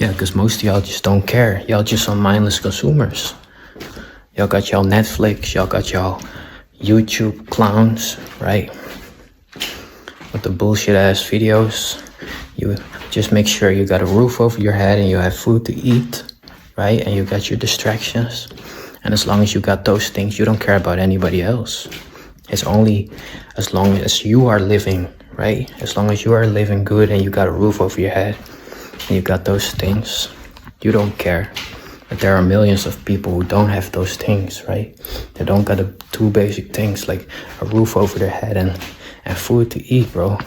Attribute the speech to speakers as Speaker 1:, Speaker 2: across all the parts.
Speaker 1: Yeah, because most of y'all just don't care. Y'all just some mindless consumers. Y'all got y'all Netflix, y'all got y'all YouTube clowns, right? With the bullshit ass videos. You just make sure you got a roof over your head and you have food to eat, right? And you got your distractions. And as long as you got those things, you don't care about anybody else. It's only as long as you are living, right? As long as you are living good and you got a roof over your head and you got those things, you don't care. But there are millions of people who don't have those things, right? They don't got the two basic things like a roof over their head and food to eat, bro.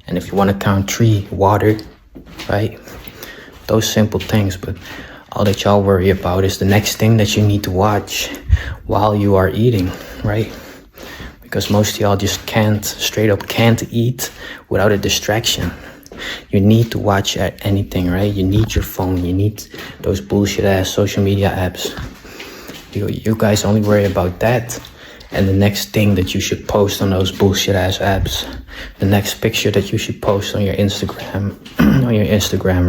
Speaker 1: And if you want to count tree, water, right? Those simple things, but all that y'all worry about is the next thing that you need to watch while you are eating, right? Because most of y'all just straight up can't eat without a distraction. You need to watch anything, right? You need your phone. You need those bullshit ass social media apps. You guys only worry about that. And the next thing that you should post on those bullshit ass apps. The next picture that you should post on your Instagram.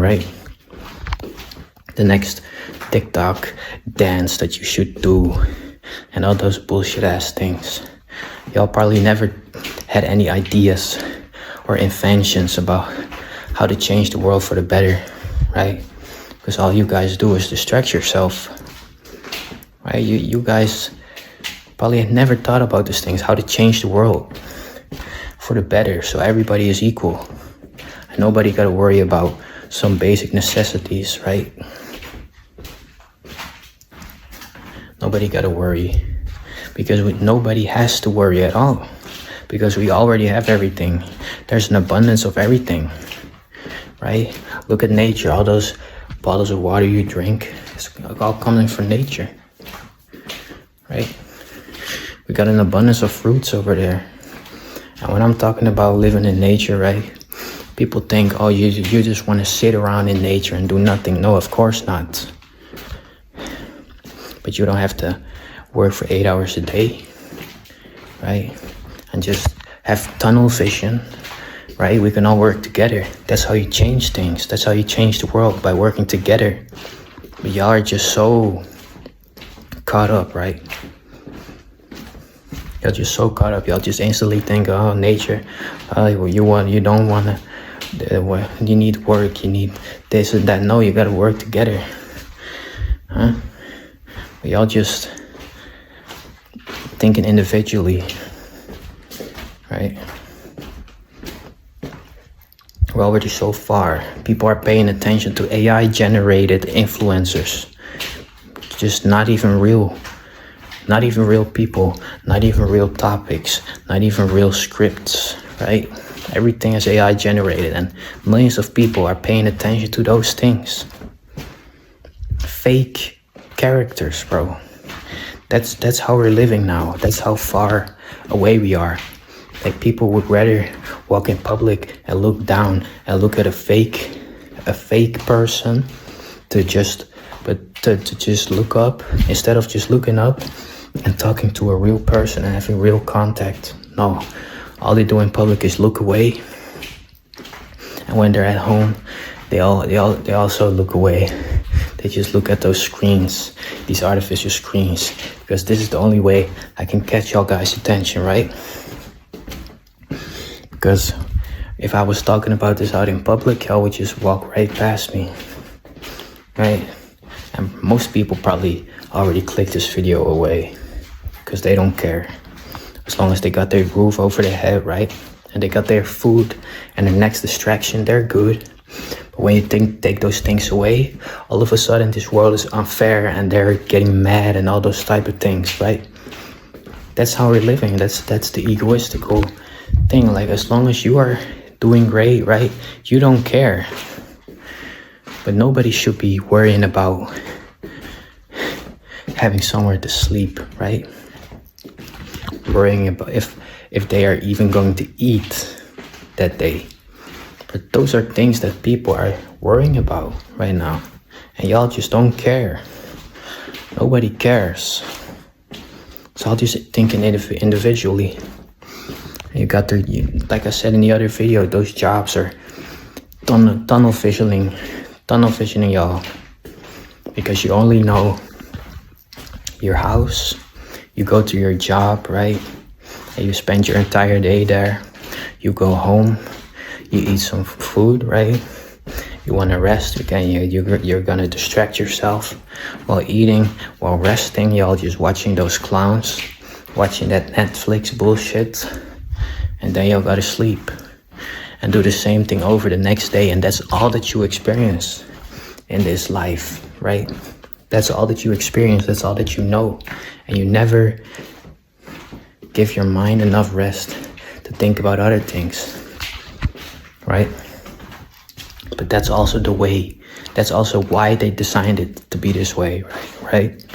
Speaker 1: Right? The next TikTok dance that you should do. And all those bullshit ass things. Y'all probably never had any ideas or inventions about how to change the world for the better, right? Because all you guys do is distract yourself, right? You guys probably had never thought about these things, how to change the world for the better, so everybody is equal. And nobody got to worry about some basic necessities, right? Nobody got to worry, because nobody has to worry at all, because we already have everything. There's an abundance of everything, right? Look at nature. All those bottles of water you drink, it's all coming from nature, right? We got an abundance of fruits over there. And when I'm talking about living in nature, right, people think, oh, you just want to sit around in nature and do nothing. No, of course not. But you don't have to work for 8 hours a day, right? And just have tunnel vision, right? We can all work together. That's how you change things. That's how you change the world, by working together. But y'all are just so caught up, right? Y'all just so caught up. Y'all just instantly think, oh, nature. You don't want to. You need work. You need this and that. No, you gotta work together, huh? But y'all just thinking individually, right? We're already so far. People are paying attention to AI-generated influencers. Just not even real people, not even real topics, not even real scripts, right? Everything is AI-generated, and millions of people are paying attention to those things. Fake characters, bro. That's how we're living now. That's how far away we are. Like, people would rather walk in public and look down and look at a fake person to just look up, instead of just looking up and talking to a real person and having real contact. No, all they do in public is look away, and when they're at home, they also look away. They just look at those screens, these artificial screens, because this is the only way I can catch y'all guys' attention, right? Because if I was talking about this out in public, y'all would just walk right past me, right? And most people probably already clicked this video away, because they don't care. As long as they got their roof over their head, right? And they got their food and the next distraction, they're good. But when you take those things away, all of a sudden this world is unfair and they're getting mad and all those type of things, right? That's how we're living. That's the egoistical thing. Like, as long as you are doing great, right? You don't care. But nobody should be worrying about having somewhere to sleep, right? Worrying about if they are even going to eat that day. But those are things that people are worrying about right now. And y'all just don't care. Nobody cares. So I'll just thinking individually. You got like I said in the other video, those jobs are tunnel visioning, y'all, because you only know your house. You go to your job, right? And you spend your entire day there. You go home, you eat some food, right? You want to rest, you're gonna distract yourself while eating, while resting. Y'all just watching those clowns, watching that Netflix bullshit, and then y'all gotta sleep and do the same thing over the next day. And that's all that you experience in this life, right? That's all that you experience. That's all that you know. And you never give your mind enough rest to think about other things, right? But that's also the way, that's also why they designed it to be this way, right?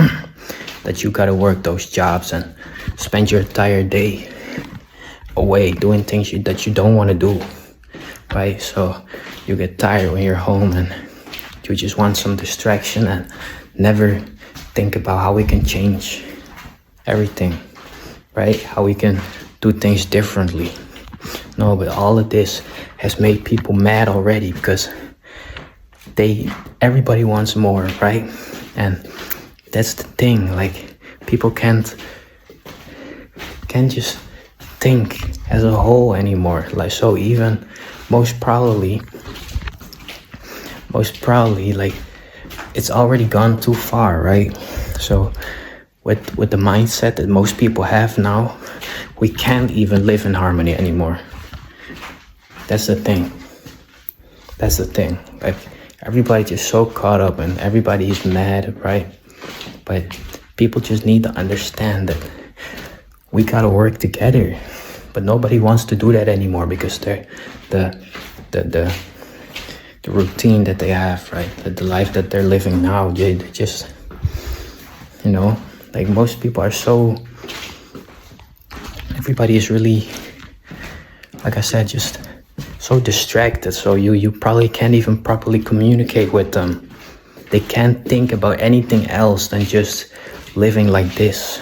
Speaker 1: That you gotta work those jobs and spend your entire day away doing things that you don't want to do, right? So you get tired when you're home and you just want some distraction and never think about how we can change everything, right? How we can do things differently. No, but all of this has made people mad already because everybody wants more, right? And that's the thing, like people can't just think as a whole anymore. Like, so even most probably like it's already gone too far, right? So with the mindset that most people have now, we can't even live in harmony anymore. That's the thing. Like everybody just so caught up and everybody is mad, right? But people just need to understand that we gotta work together. But nobody wants to do that anymore because the routine that they have, right? The life that they're living now, they just, like most people are everybody is really, like I said, just so distracted. So you probably can't even properly communicate with them. They can't think about anything else than just living like this,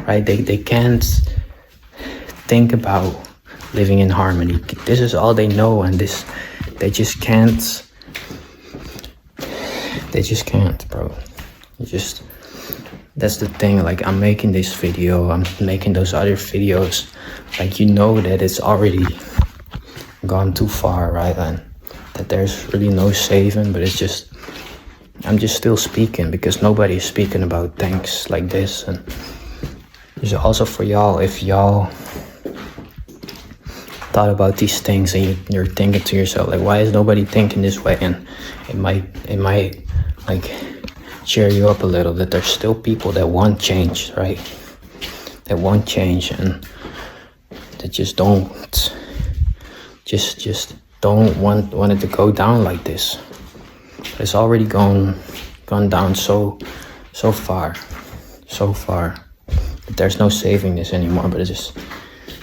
Speaker 1: right? They can't think about living in harmony. This is all they know, and they just can't, bro. That's the thing. Like, I'm making this video, I'm making those other videos, like, that it's already gone too far, right? And that there's really no saving, but I'm just still speaking because nobody's speaking about things like this. And it's also for y'all, if y'all thought about these things and you're thinking to yourself, like, why is nobody thinking this way? And it might like cheer you up a little that there's still people that want change, right? That want change and that just don't want it to go down like this. It's already gone down so far that there's no saving this anymore. But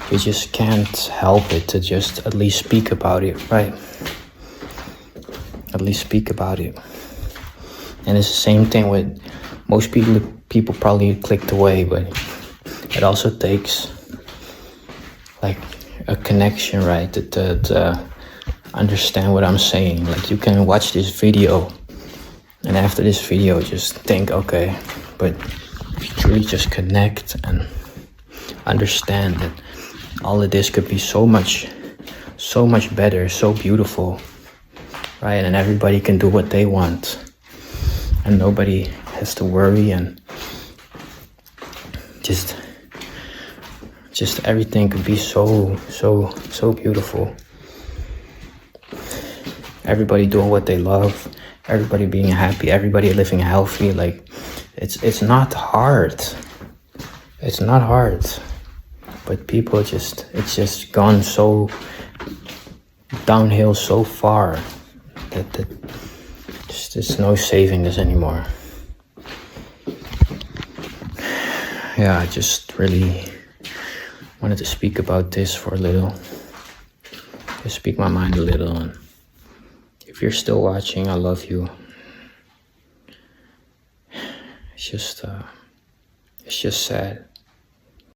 Speaker 1: we just can't help it to just at least speak about it, right? At least speak about it. And it's the same thing with most people probably clicked away, but it also takes like a connection, right? To understand what I'm saying. Like, you can watch this video and after this video just think, okay, but if you truly just connect and understand that all of this could be so much better, so beautiful, right? And everybody can do what they want and nobody has to worry, and just everything could be so beautiful. Everybody doing what they love, everybody being happy, everybody living healthy. Like, it's not hard. It's not hard. But people it's just gone so downhill so far that there's no saving this anymore. Yeah, I just really wanted to speak about this for a little. Just speak my mind a little. And if you're still watching, I love you. It's just sad.